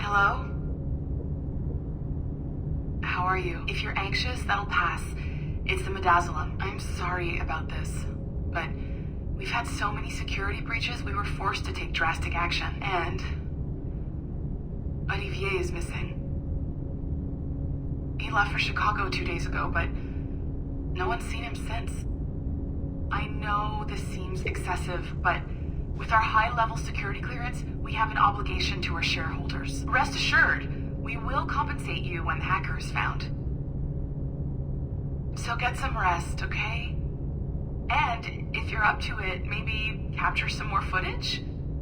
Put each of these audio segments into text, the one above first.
Hello? How are you? If you're anxious, that'll pass. It's the midazolam. I'm sorry about this, but we've had so many security breaches, we were forced to take drastic action, and Olivier is missing. He left for Chicago 2 days ago, but no one's seen him since. I know this seems excessive, but with our high-level security clearance, we have an obligation to our shareholders. Rest assured, we will compensate you when the hacker is found. So get some rest, okay? And if you're up to it, maybe capture some more footage?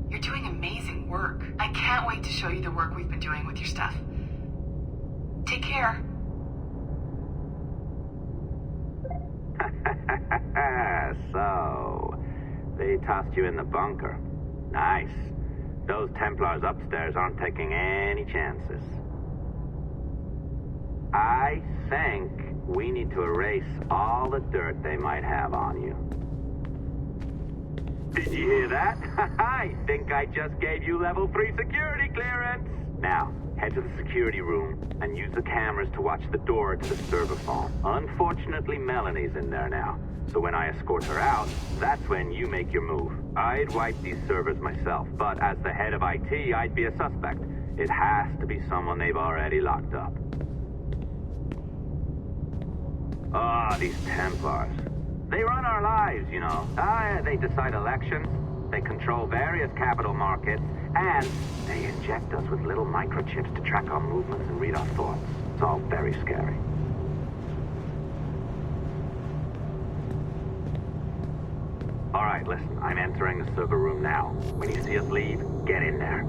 You're doing amazing work. I can't wait to show you the work we've been doing with your stuff. Take care. So, they tossed you in the bunker. Nice. Those Templars upstairs aren't taking any chances. I think we need to erase all the dirt they might have on you. Did you hear that? I think I just gave you level 3 security clearance. Now, head to the security room and use the cameras to watch the door to the server farm. Unfortunately, Melanie's in there now. So when I escort her out, that's when you make your move. I'd wipe these servers myself, but as the head of IT, I'd be a suspect. It has to be someone they've already locked up. Ah, these Templars. They run our lives, you know. They decide elections, they control various capital markets, and they inject us with little microchips to track our movements and read our thoughts. It's all very scary. All right, listen, I'm entering the server room now. When you see us leave, get in there.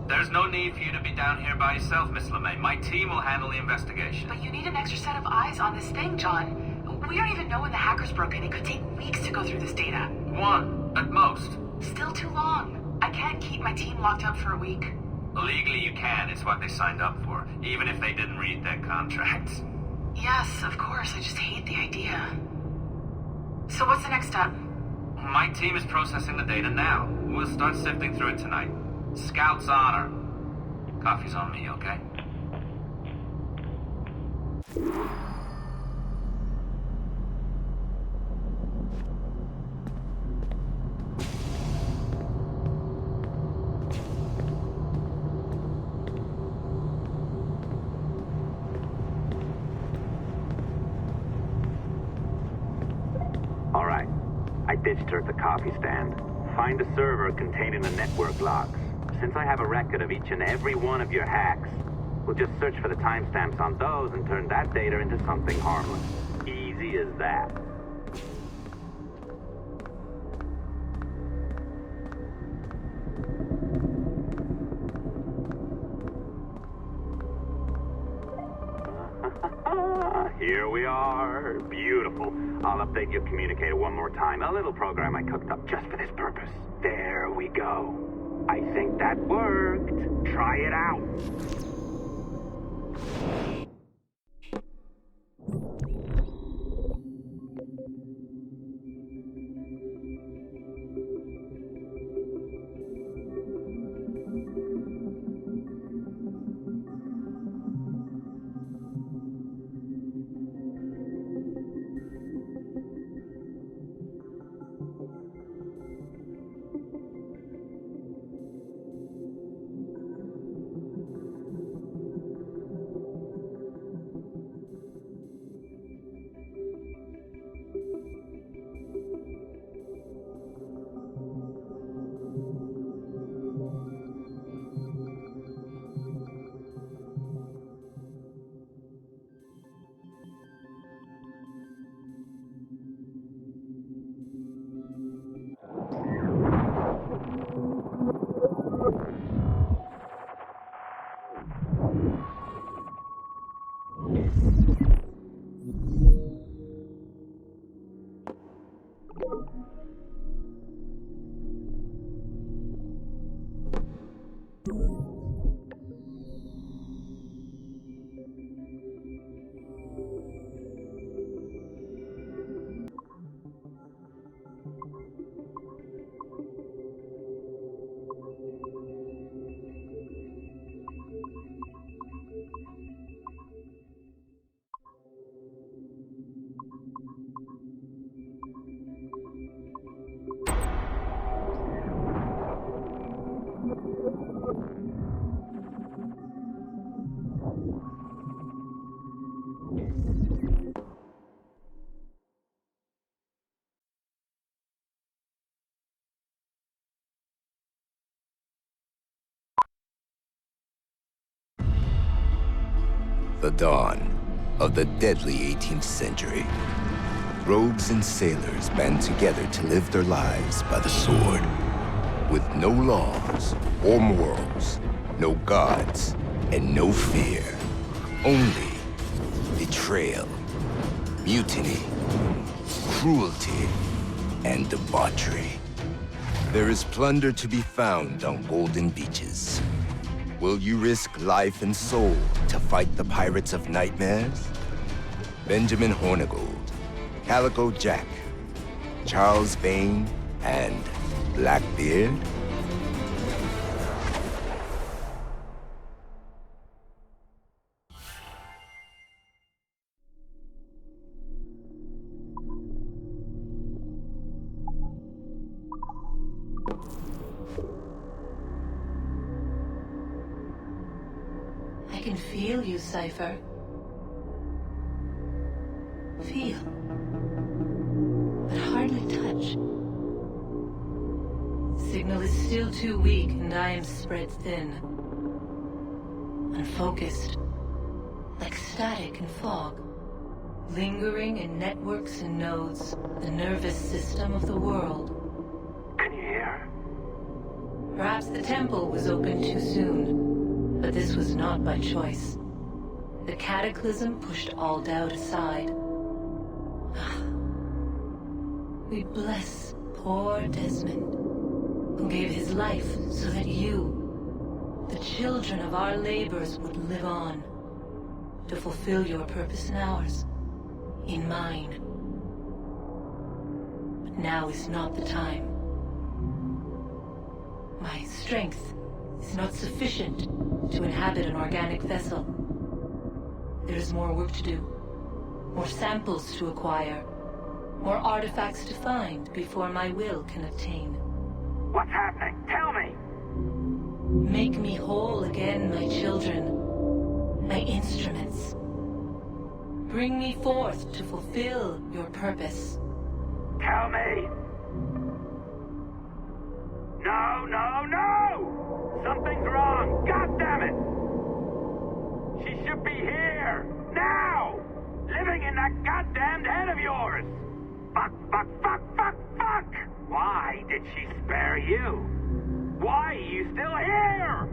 There's no need for you to be down here by yourself, Miss LeMay. My team will handle the investigation. But you need an extra set of eyes on this thing, John. We don't even know when the hackers broke in. It could take weeks to go through this data. One, at most. Still too long. I can't keep my team locked up for a week. Legally you can. It's what they signed up for, even if they didn't read their contracts. Yes, of course. I just hate the idea. So what's the next step? My team is processing the data now. We'll start sifting through it tonight. Scout's honor. Coffee's on me, okay? All right. I ditched her at the coffee stand. Find a server containing the network logs. Since I have a record of each and every one of your hacks, we'll just search for the timestamps on those and turn that data into something harmless. Easy as that. Here we are. Beautiful. I'll update your communicator one more time. A little program I cooked up just for this purpose. There we go. I think that worked. Try it out. The dawn of the deadly 18th century. Rogues and sailors band together to live their lives by the sword. With no laws or morals, no gods, and no fear. Only betrayal, mutiny, cruelty, and debauchery. There is plunder to be found on golden beaches. Will you risk life and soul to fight the pirates of nightmares? Benjamin Hornigold, Calico Jack, Charles Vane, and Blackbeard? I can feel you, Cypher. Feel. But hardly touch. Signal is still too weak, and I am spread thin. Unfocused. Like static and fog. Lingering in networks and nodes, the nervous system of the world. Can you hear? Perhaps the temple was open too soon. But this was not by choice. The cataclysm pushed all doubt aside. We bless poor Desmond, who gave his life so that you, the children of our labors, would live on, to fulfill your purpose in ours, in mine. But now is not the time. My strength is not sufficient to inhabit an organic vessel. There is more work to do, more samples to acquire, more artifacts to find before my will can attain. What's happening? Tell me! Make me whole again, my children, my instruments. Bring me forth to fulfill your purpose. Tell me! No, no, no! Something's wrong! God damn it! She should be here! Now! Living in that goddamned head of yours! Fuck, fuck, fuck, fuck, fuck! Why did she spare you? Why are you still here?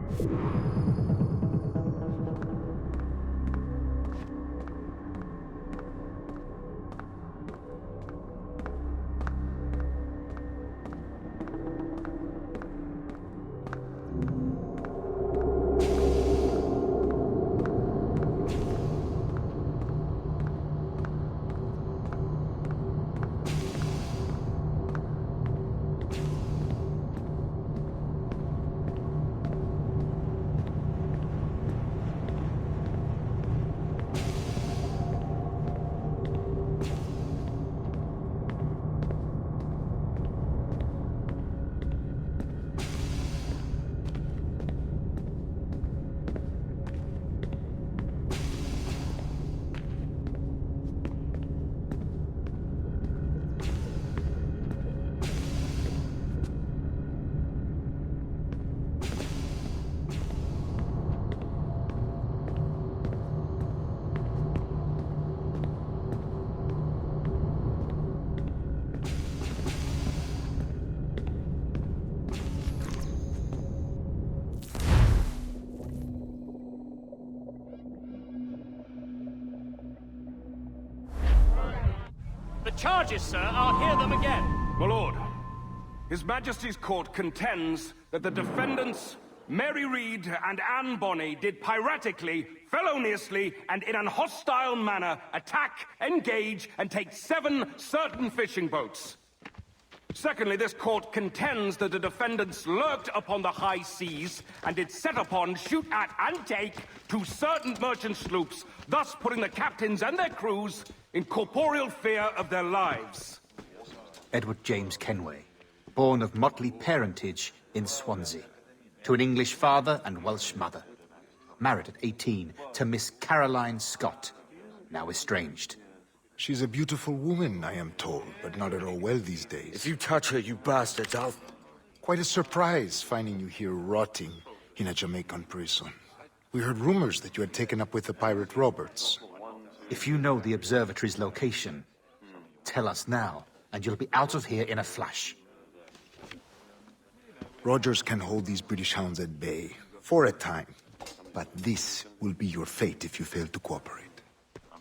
The charges, sir, I'll hear them again. My lord, His Majesty's court contends that the defendants Mary Reed and Anne Bonny did piratically, feloniously, and in an hostile manner attack, engage, and take 7 certain fishing boats. Secondly, this court contends that the defendants lurked upon the high seas and did set upon, shoot at, and take 2 certain merchant sloops, thus putting the captains and their crews in corporeal fear of their lives. Edward James Kenway, born of motley parentage in Swansea, to an English father and Welsh mother. Married at 18 to Miss Caroline Scott, now estranged. She's a beautiful woman, I am told, but not at all well these days. If you touch her, you bastards, I'll... Quite a surprise finding you here rotting in a Jamaican prison. We heard rumors that you had taken up with the pirate Roberts. If you know the Observatory's location, tell us now, and you'll be out of here in a flash. Rogers can hold these British hounds at bay, for a time. But this will be your fate if you fail to cooperate.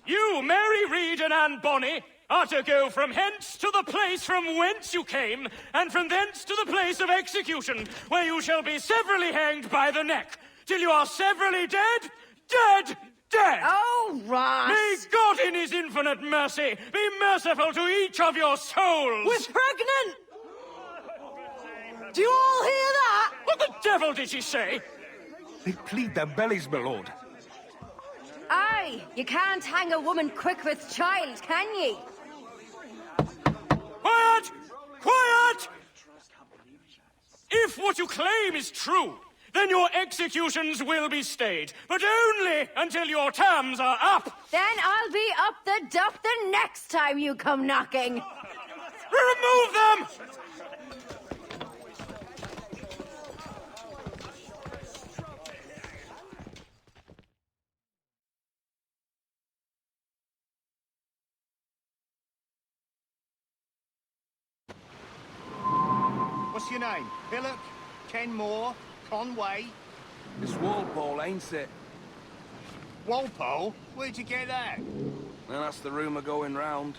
You, Mary Reed and Anne Bonny, are to go from hence to the place from whence you came, and from thence to the place of execution, where you shall be severally hanged by the neck, till you are severally dead, dead, dead! Oh, Ross! May God in his infinite mercy be merciful to each of your souls! We're pregnant! Do you all hear that? What the devil did she say? They plead their bellies, my lord. Aye, you can't hang a woman quick with child, can ye? Quiet! Quiet! If what you claim is true, then your executions will be stayed, but only until your terms are up. Then I'll be up the duff the next time you come knocking. Remove them! What's your name? Pillock? Kenmore? Conway? It's Walpole, ain't it? Walpole? Where'd you get that? Well, that's the rumour going round.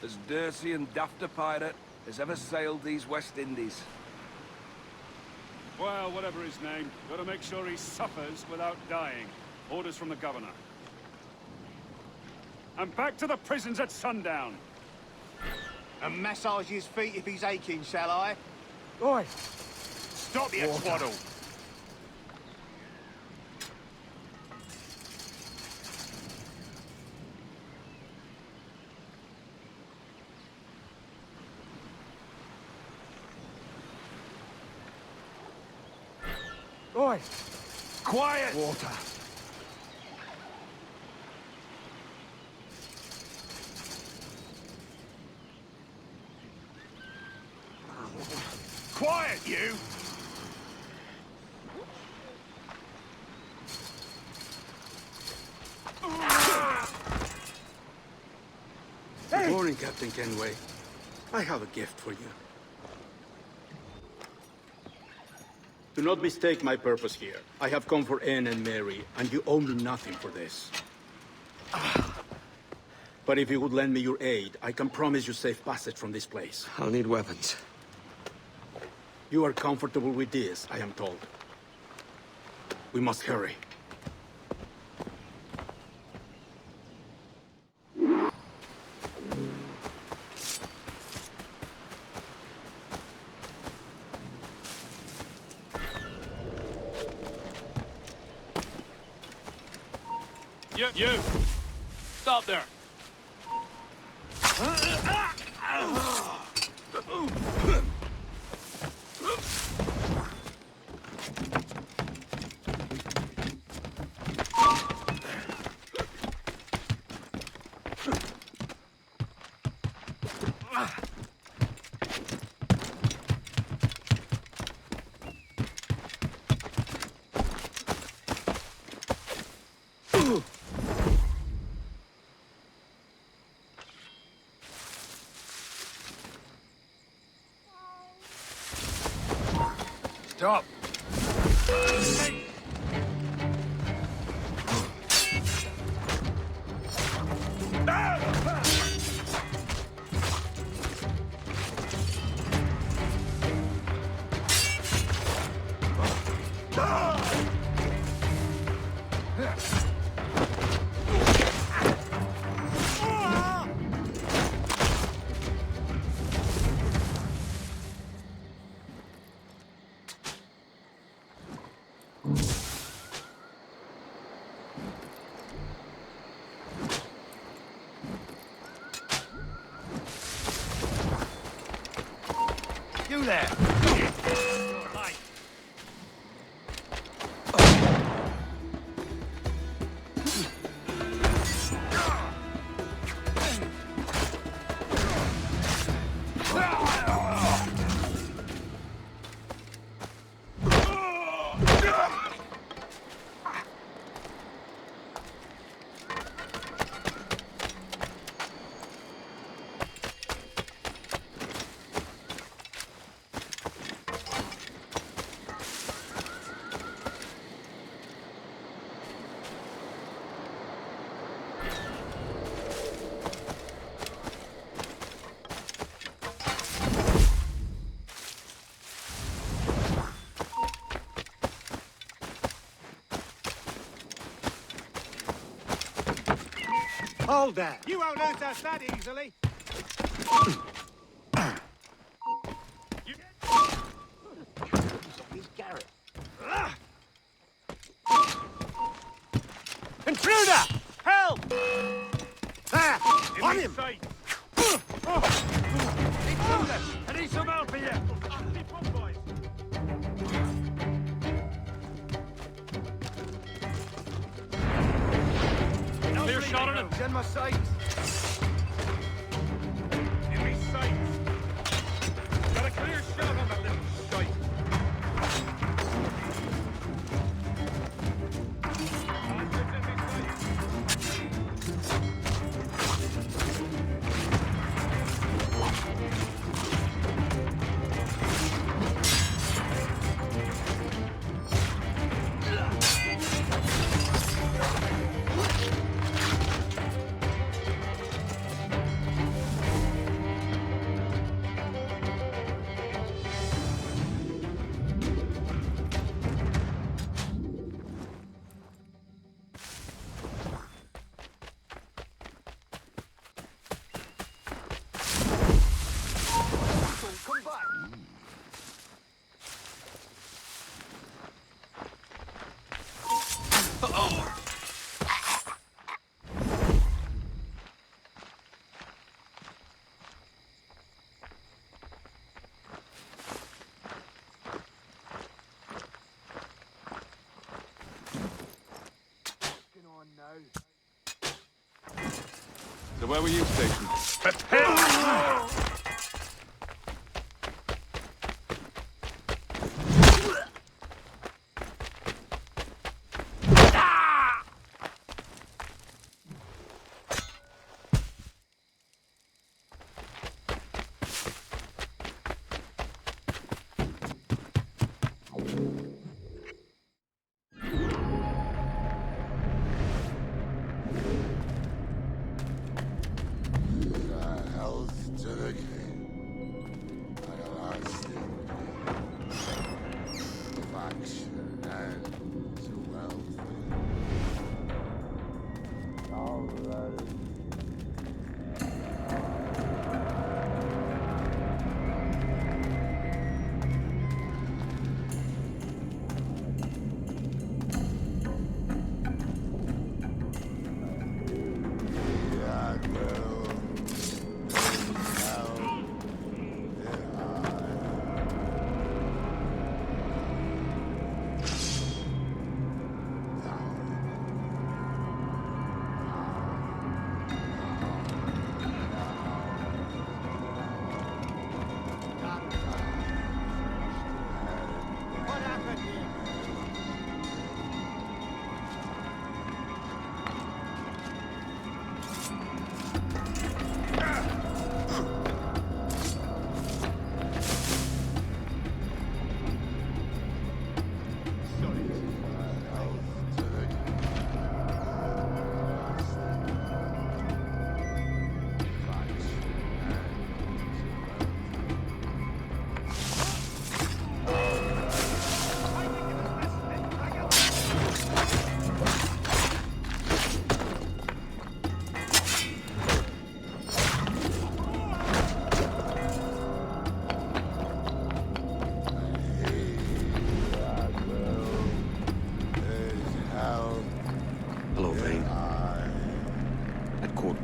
As dirty and daft a pirate as ever sailed these West Indies. Well, whatever his name, gotta make sure he suffers without dying. Orders from the governor. And back to the prisons at sundown. And massage his feet if he's aching, shall I? Oi! Stop your twaddle! Oi! Quiet! Water. Quiet, you! Good morning, Captain Kenway. I have a gift for you. Do not mistake my purpose here. I have come for Anne and Mary, and you owe me nothing for this. But if you would lend me your aid, I can promise you safe passage from this place. I'll need weapons. You are comfortable with this, I am told. We must hurry. You! Stop there! Stop! You there! Hold there! You won't lose us that easily! Garrett. Intruder! Help! There! On him! Intruder! I need some help here! Clear shot on him. He's in my sights. In me sights. Got a clear shot on that little shite. So where were you stationed?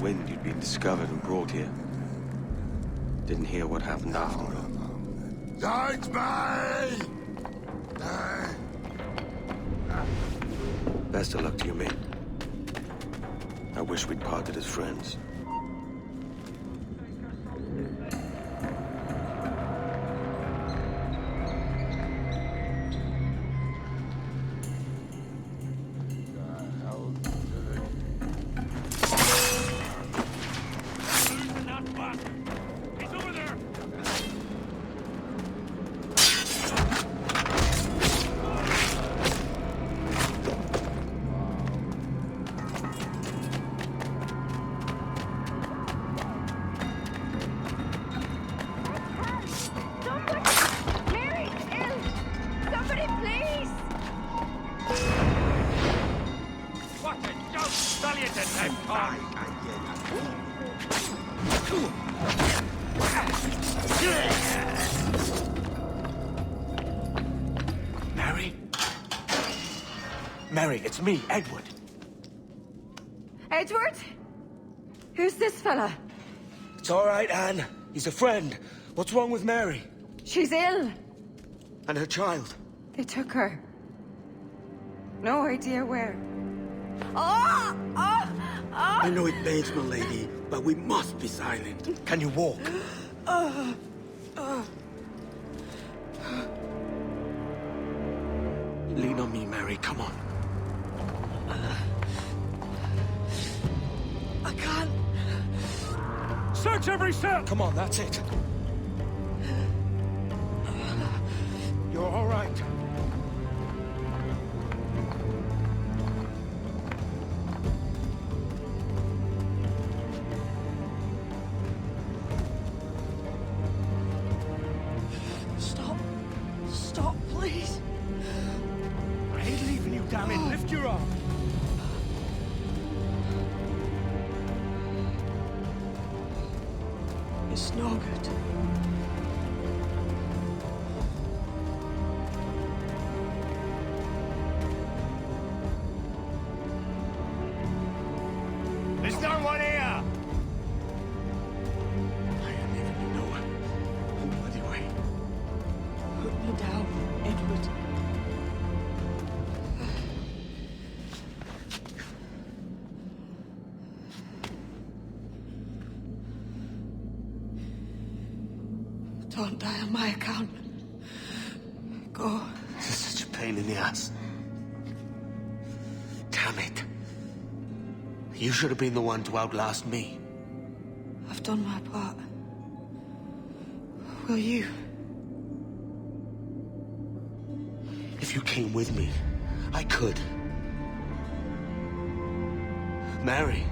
wind you'd been discovered and brought here. Didn't hear what happened after, though. Don't me! Best of luck to you, mate. I wish we'd parted as friends. Mary, it's me, Edward. Edward? Who's this fella? It's all right, Anne. He's a friend. What's wrong with Mary? She's ill. And her child? They took her. No idea where. Oh! Oh! Oh! I know it pains, my lady, but we must be silent. Can you walk? Lean on me, Mary. Come on. I can't. Search every cell! Come on, that's it. You're all right. Stop. Stop, please. I ain't leaving you, damn it. Lift your arm. It's no good. There's no one here! I ain't leaving you nowhere. No bloody way. Put me down, Edward. Don't die on my account. Go. This is such a pain in the ass. Damn it. You should have been the one to outlast me. I've done my part. Will you? If you came with me, I could. Mary.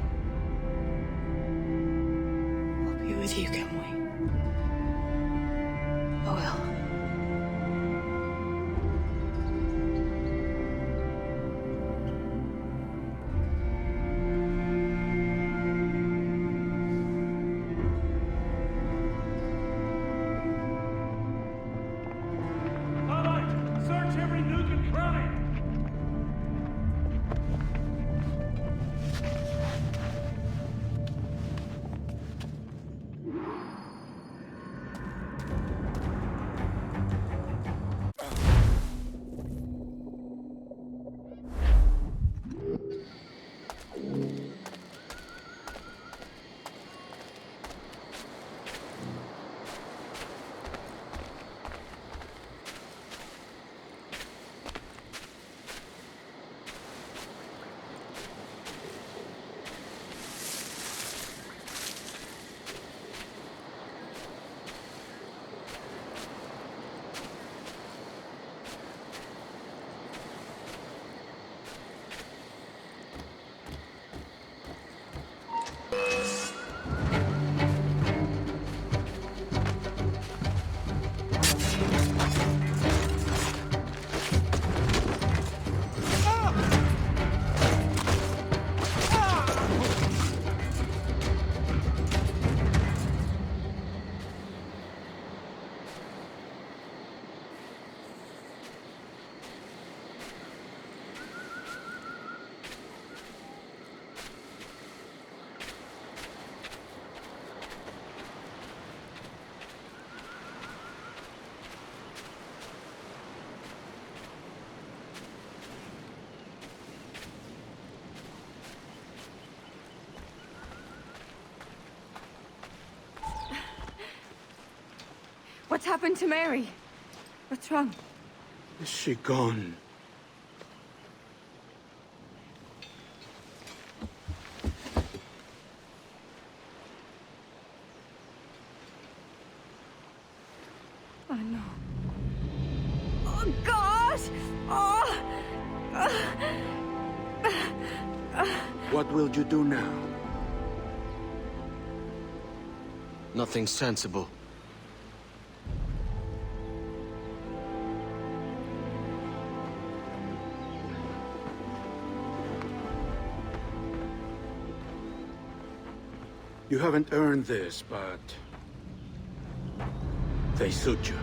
I'll be with you, Kenway. I will. Search every nook and cranny! What's happened to Mary? What's wrong? Is she gone? Oh no. Oh God! Oh! What will you do now? Nothing sensible. You haven't earned this, but they suit you.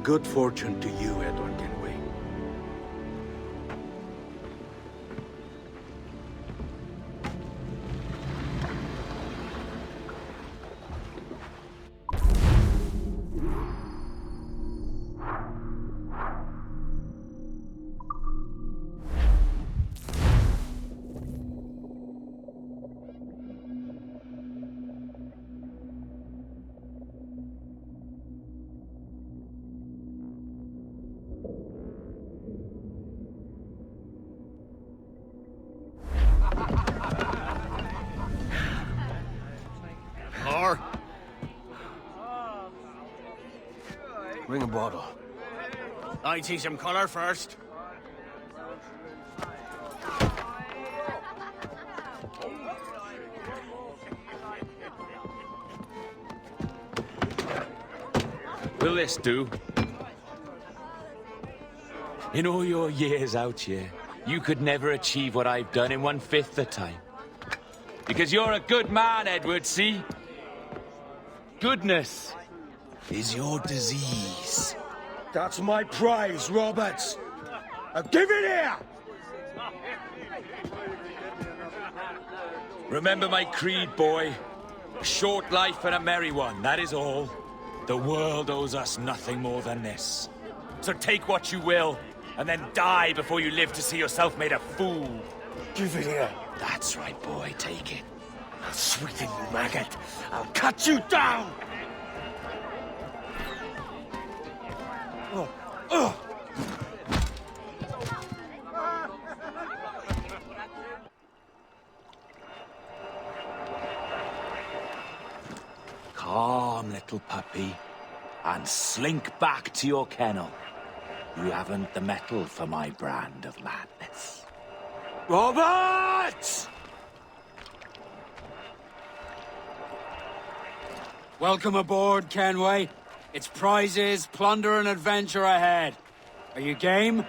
Good fortune to you, Edward Kenway. More? Bring a bottle. I see some color first. Will this do? In all your years out here, you could never achieve what I've done in 1/5 the time. Because you're a good man, Edward, see? Goodness is your disease. That's my prize, Roberts. Now give it here! Remember my creed, boy. A short life and a merry one, that is all. The world owes us nothing more than this. So take what you will, and then die before you live to see yourself made a fool. Give it here. That's right, boy, take it. I'll sweeten you, maggot. I'll cut you down! Calm, little puppy, and slink back to your kennel. You haven't the mettle for my brand of madness. Roberts! Welcome aboard, Kenway. It's prizes, plunder, and adventure ahead. Are you game?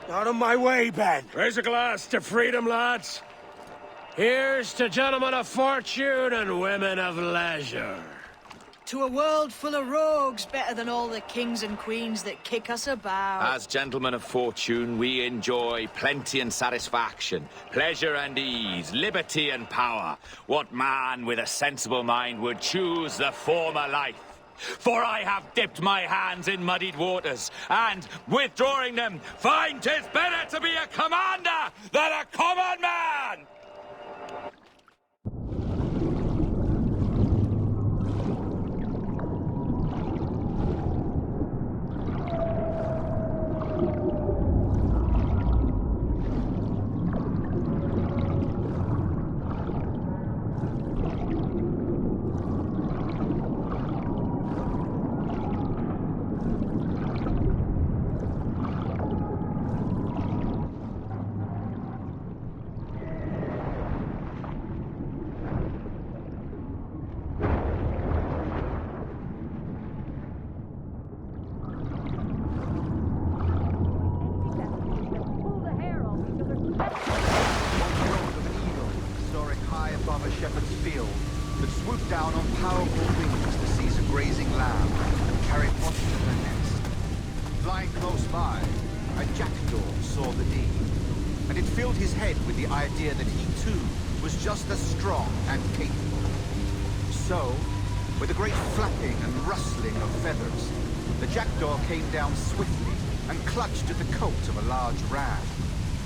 Out of my way, Ben. Raise a glass to freedom, lads. Here's to gentlemen of fortune and women of leisure. To a world full of rogues, better than all the kings and queens that kick us about. As gentlemen of fortune, we enjoy plenty and satisfaction, pleasure and ease, liberty and power. What man with a sensible mind would choose the former life? For I have dipped my hands in muddied waters, and, withdrawing them, find 'tis better to be a commander than a common man!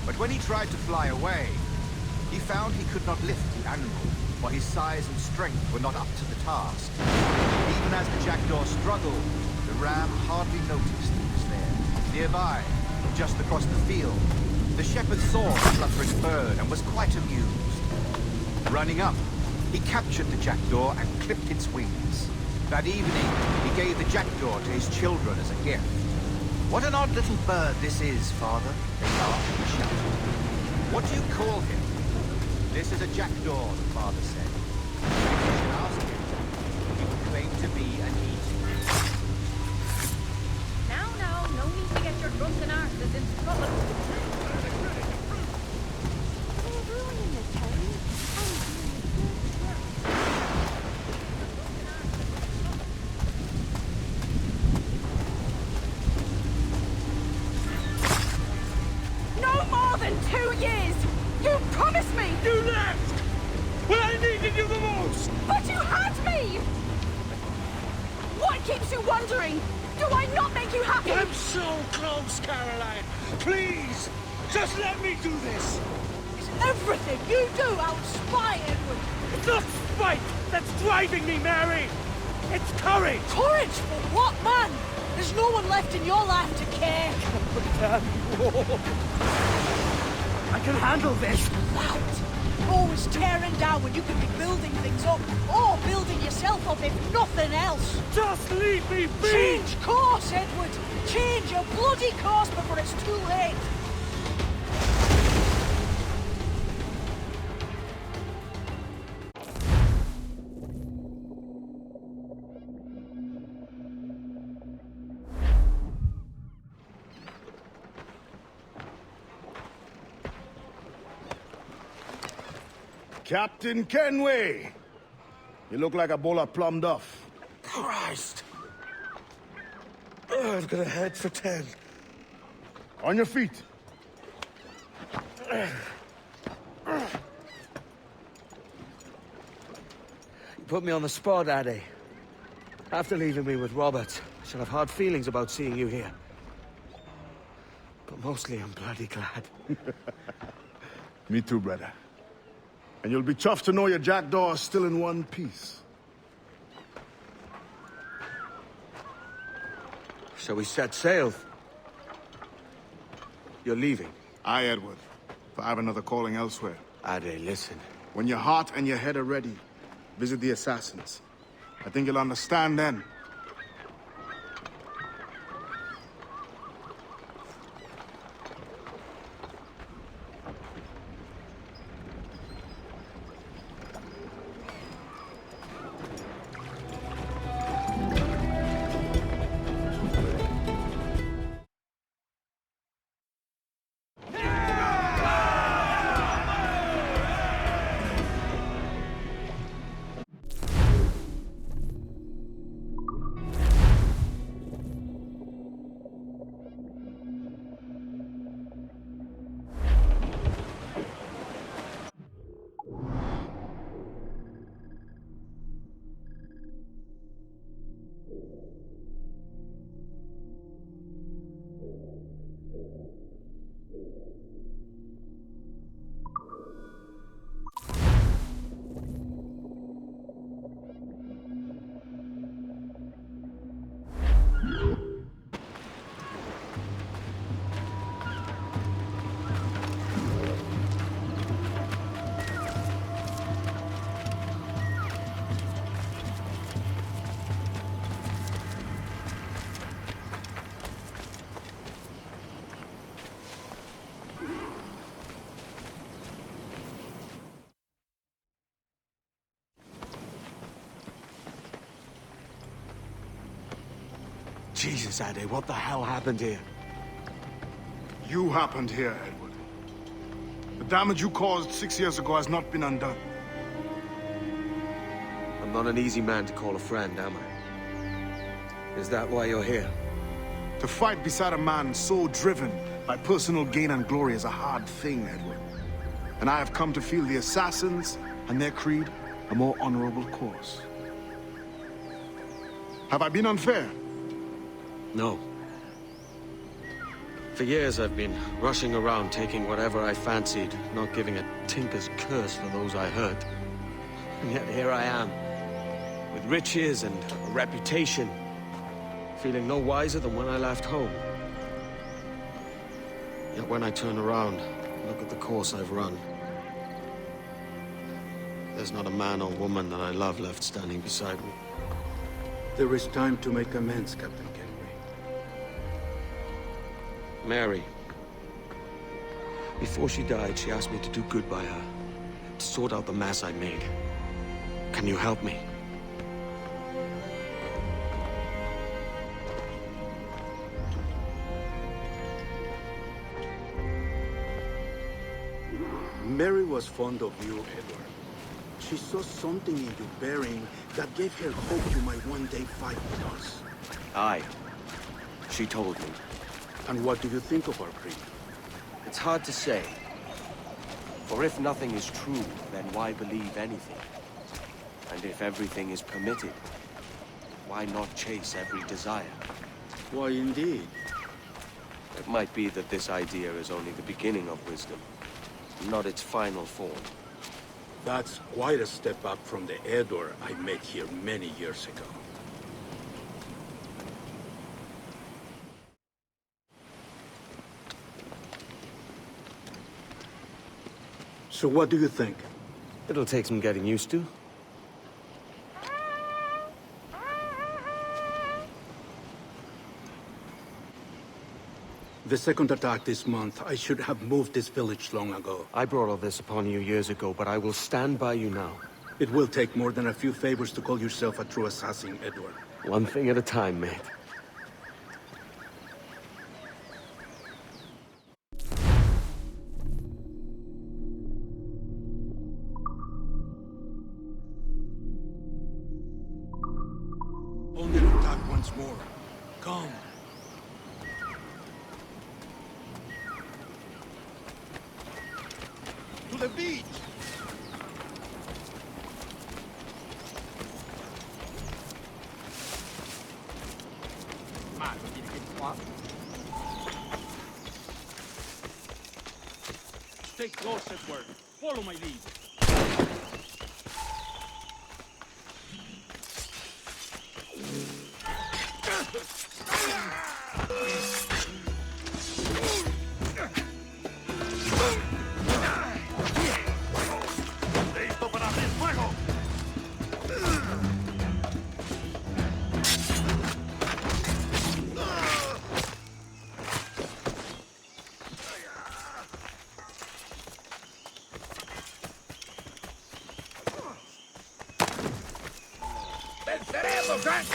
But when he tried to fly away, he found he could not lift the animal, for his size and strength were not up to the task. Even as the jackdaw struggled, the ram hardly noticed he was there. Nearby, just across the field, the shepherd saw the fluttering bird and was quite amused. Running up, he captured the jackdaw and clipped its wings. That evening, he gave the jackdaw to his children as a gift. "What an odd little bird this is, father," they laughed and shouted. "What do you call him?" "This is a jackdaw," the father said. "If you should ask him, he would claim to be an eating." Now, no need to get your drunken arses into trouble. No more than 2 years! You promised me! You left! When I needed you the most! But you had me! What keeps you wondering? Do I not make you happy? I'm so close, Caroline! Please! Just let me do this! Is everything you do out spite, Edward? It's not spite that's driving me, Mary! It's courage! Courage for what, man? There's no one left in your life to care. I can handle this! Loud! Always tearing down when you could be building things up, or building yourself up if nothing else. Just leave me be! Change course, Edward! Change your bloody course before it's too late! Captain Kenway! You look like a bowl of plum duff. Christ! I've got a head for 10. On your feet. You put me on the spot, Addy. After leaving me with Robert, I should have hard feelings about seeing you here. But mostly I'm bloody glad. Me too, brother. And you'll be chuffed to know your jackdaw is still in one piece. Shall we set sail? You're leaving? Aye, Edward. But I have another calling elsewhere. Ade, listen. When your heart and your head are ready, visit the assassins. I think you'll understand then. Jesus, Ade, what the hell happened here? You happened here, Edward. The damage you caused 6 years ago has not been undone. I'm not an easy man to call a friend, am I? Is that why you're here? To fight beside a man so driven by personal gain and glory is a hard thing, Edward. And I have come to feel the assassins and their creed a more honorable course. Have I been unfair? No. For years I've been rushing around taking whatever I fancied, not giving a tinker's curse for those I hurt. And yet here I am, with riches and a reputation, feeling no wiser than when I left home. Yet when I turn around, and look at the course I've run, there's not a man or woman that I love left standing beside me. There is time to make amends, Captain Kenway. Mary. Before she died, she asked me to do good by her, to sort out the mess I made. Can you help me? Mary was fond of you, Edward. She saw something in your bearing that gave her hope you might one day fight with us. Aye. She told me. And what do you think of our creed? It's hard to say. For if nothing is true, then why believe anything? And if everything is permitted, why not chase every desire? Why, indeed. It might be that this idea is only the beginning of wisdom, not its final form. That's quite a step up from the Edward I met here many years ago. So what do you think? It'll take some getting used to. The second attack this month, I should have moved this village long ago. I brought all this upon you years ago, but I will stand by you now. It will take more than a few favors to call yourself a true assassin, Edward. One thing at a time, mate. Only an attack once more. Come. To the beach! Stay close, Edward. Follow my lead. ¡Listo para abrir fuego! ¡Venceremos, Frank!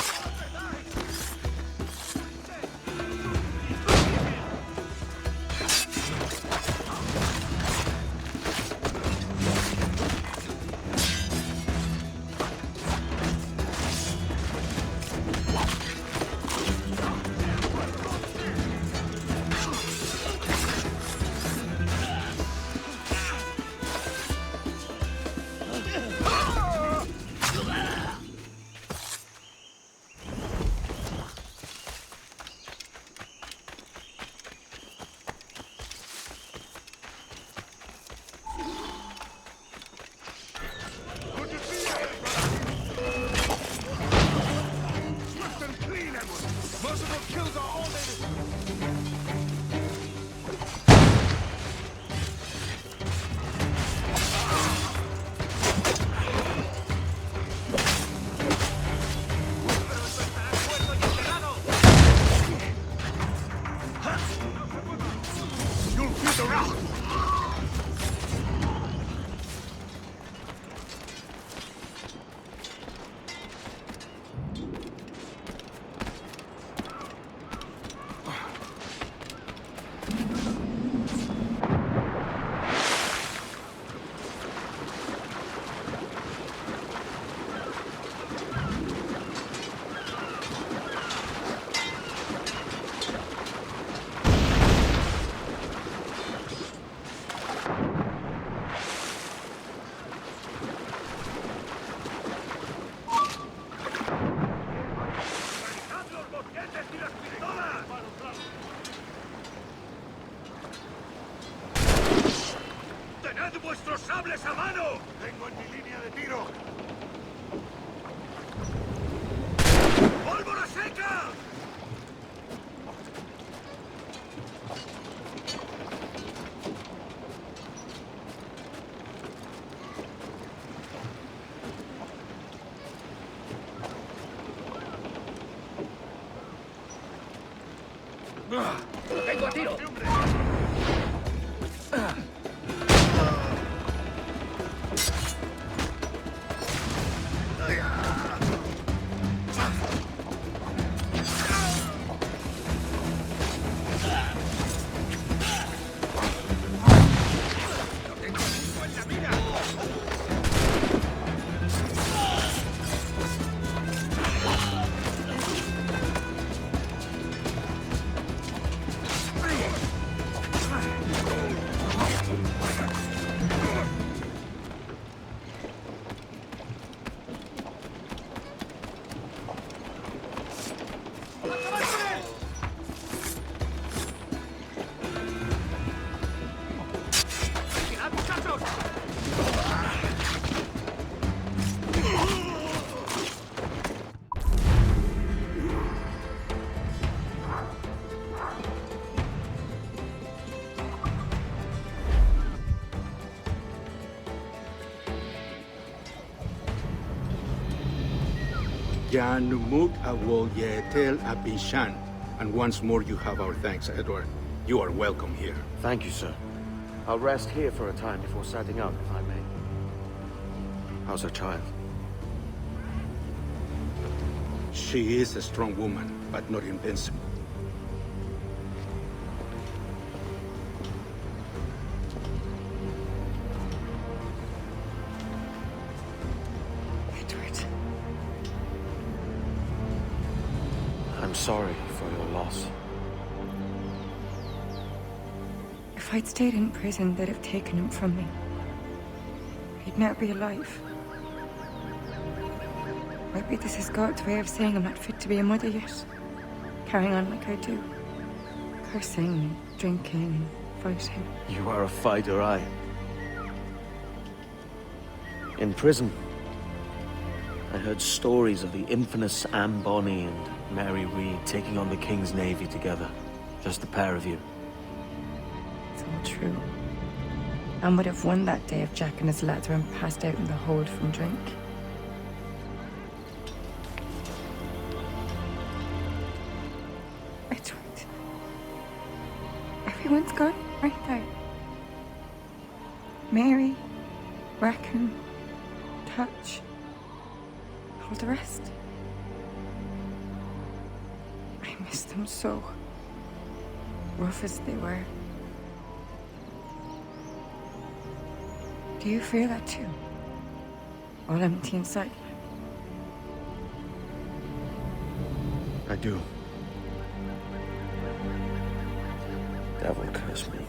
¡Tened vuestros sables a mano! ¡Tengo en mi línea de tiro! ¡Tengo a tiro! Janumuk awol yetel abishan. And once more you have our thanks, Edward. You are welcome here. Thank you, sir. I'll rest here for a time before setting out, if I may. How's her child? She is a strong woman, but not invincible. Edward. I'm sorry for your loss. If I'd stayed in prison, they'd have taken him from me. He'd now be alive. Maybe this is God's way of saying I'm not fit to be a mother yet. Carrying on like I do. Cursing, drinking, fighting. You are a fighter, aye. In prison, I heard stories of the infamous Anne Bonny and Mary Read taking on the King's Navy together. Just the pair of you. It's all true. Anne would have won that day if Jack and his lads weren't passed out in the hold from drink. Edward. Everyone's gone, aren't they? Mary, Rackham, Touch, all the rest. I miss them so. Rough as they were. Do you feel that too? All empty inside? I do. Devil curse me.